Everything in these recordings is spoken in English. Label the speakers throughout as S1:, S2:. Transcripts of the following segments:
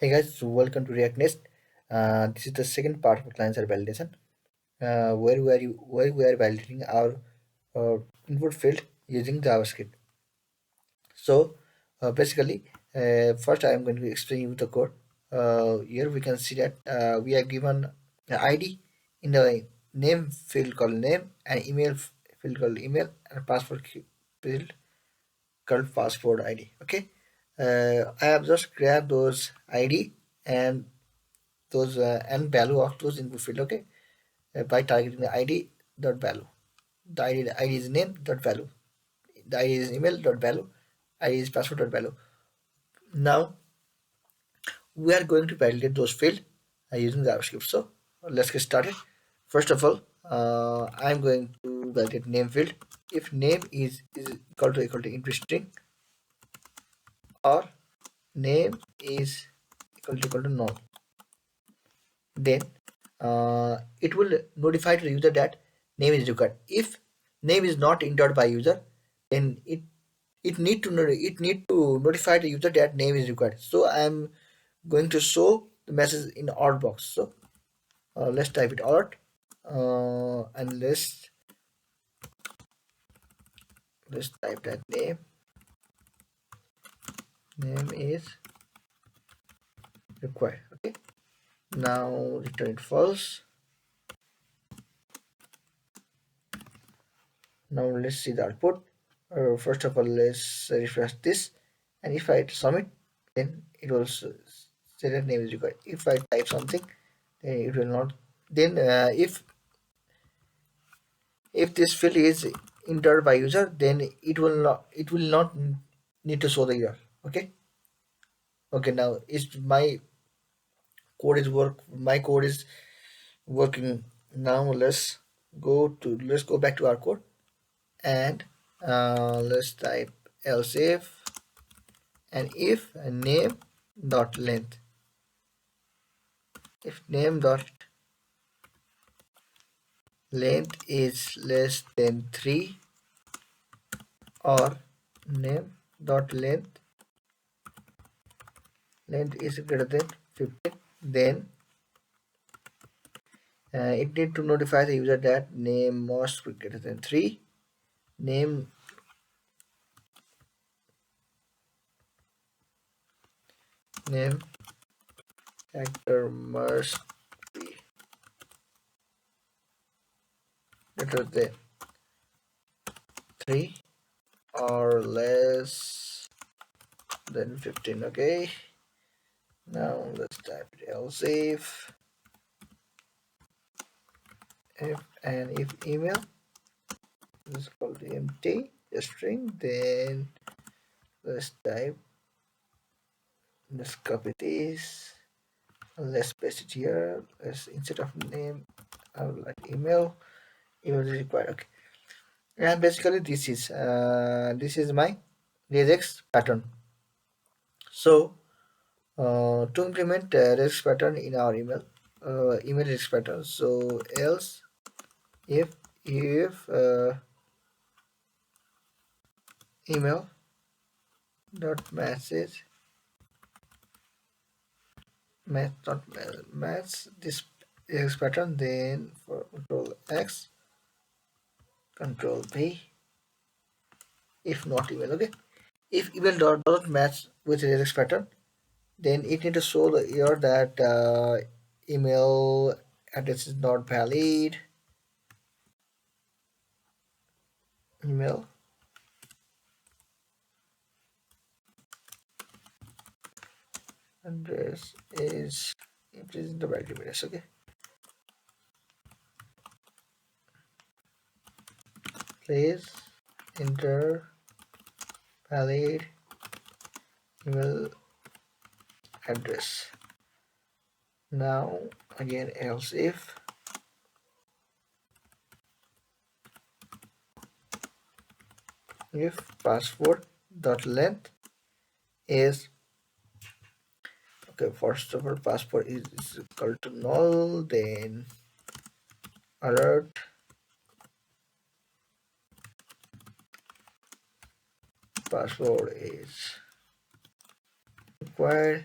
S1: Hey guys, so welcome to React Nest. This is the second part of client-side validation, where we are validating our input field using JavaScript. So basically, first I am going to explain you the code. Here we can see that we are given an ID in the name field called name, and field called email, and field called passport ID. Okay, I have just grabbed those ID and those and value of those input field. Okay, by targeting the id dot value. The id is name dot value, the id is email dot value, id is password dot value. Now we are going to validate those field using JavaScript. So let's get started. First of all, I'm going to validate name field. If name is equal to empty string, or name is equal to null, then it will notify the user that name is required. If name is not entered by user, then it need to notify the user that name is required. So I am going to show the message in alert box. So let's type it alert, and let's type that name is required. Okay, now return it false. Now let's see the output. First of all, let's refresh this, and if I submit, then it will say that name is required. If I type something, then it will not. Then if this field is entered by user, then it will not need to show the error. Okay. Okay. Now is my code is working. Now let's go back to our code, and let's type else if name dot length, if name dot length is less than 3, or name dot length is greater than 15, then it need to notify the user that name must be greater than 3, name name character must be greater than 3 or less than 15. Okay, now let's type it else if email is equal to empty string, then let's copy this, let's paste it here. Let's, instead of name, I would like email is required. Okay, and basically this is my regex pattern. So to implement regex pattern in our email regex pattern, so else if email dot message match this regex pattern, then for control X, control V, if not email. Okay, if email doesn't match with regex pattern, then it need to show the error that email address is not valid. Email address is in the valid address. Okay, please enter valid email address. Now again, else if password dot length is, okay, first of all, password is equal to null, then alert password is required,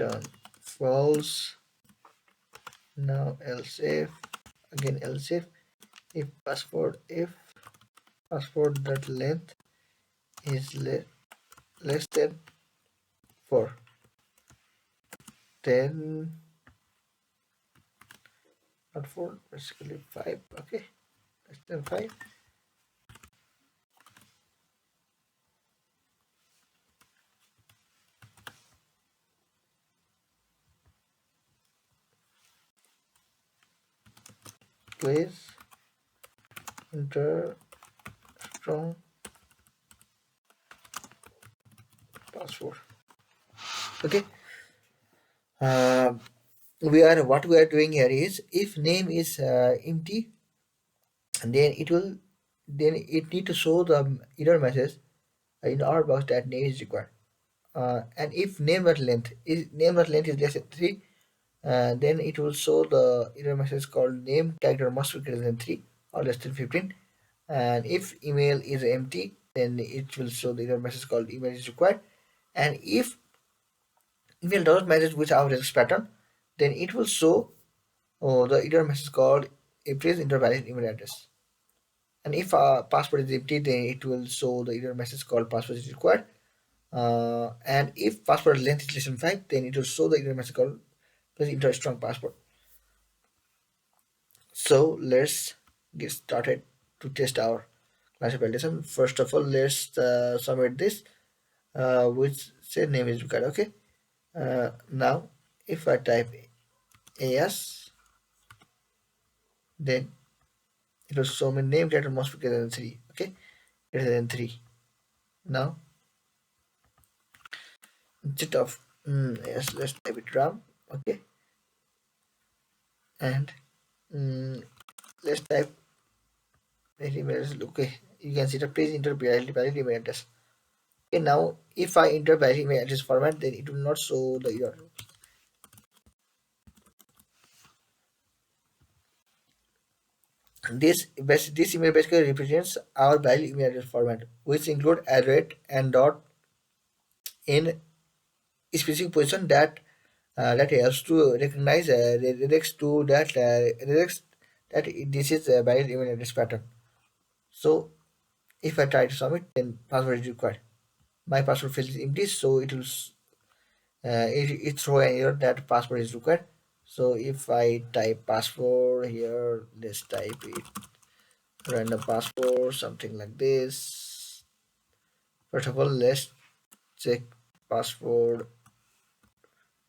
S1: return false. Now else if password that length is less than 4, then not 4, basically 5. Okay, less than 5. Please enter strong password. Okay. uh, what we are doing here is, if name is empty, then it need to show the error message in our box that name is required. And if name dot length is less than 3, then it will show the error message called name character must be greater than 3 or less than 15. And if email is empty, then it will show the error message called email is required. And if email does not match with our request pattern, then it will show the error message called if please enter valid email address. And if password is empty, then it will show the error message called password is required. And if password length is less than 5, then it will show the error message called please enter a strong password. So let's get started to test our class validation. First of all, let's submit this, which say name is required. Okay. Now, if I type AS, then it will show me name character must be greater than 3. Okay, greater than 3. Now, instead of yes, let's type it RAM. Okay, and mm, let's type valid email address. Okay, you can see the please enter valid email address. Okay, now if I enter valid email address format, then it will not show the error. This email basically represents our valid email address format, which include @ and dot in specific position that helps to recognize redirects to that redirects that this is a valid email address pattern. So if I try to submit, then password is required. My password field is empty, so it will it throw an error that password is required. So if I type password here, let's type it random password, something like this. First of all, let's check password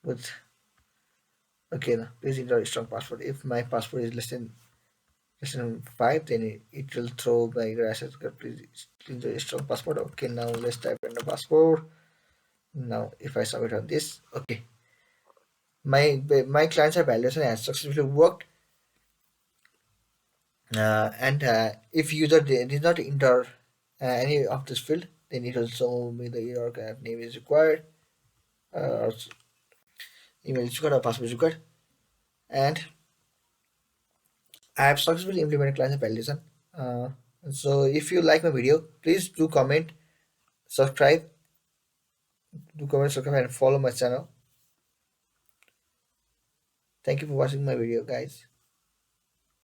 S1: with okay. Now please enter a strong password. If my password is less than 5, then it will throw my error access. Please enter a strong password. Okay, now let's type in the password. Now if I submit on this, okay, my client's validation has successfully worked. And if user did not enter any of this field, then it will show me the error name is required, or email is required, or password is required. And I have successfully implemented client validation. Uh, so if you like my video, please subscribe, subscribe, and follow my channel. Thank you for watching my video, guys.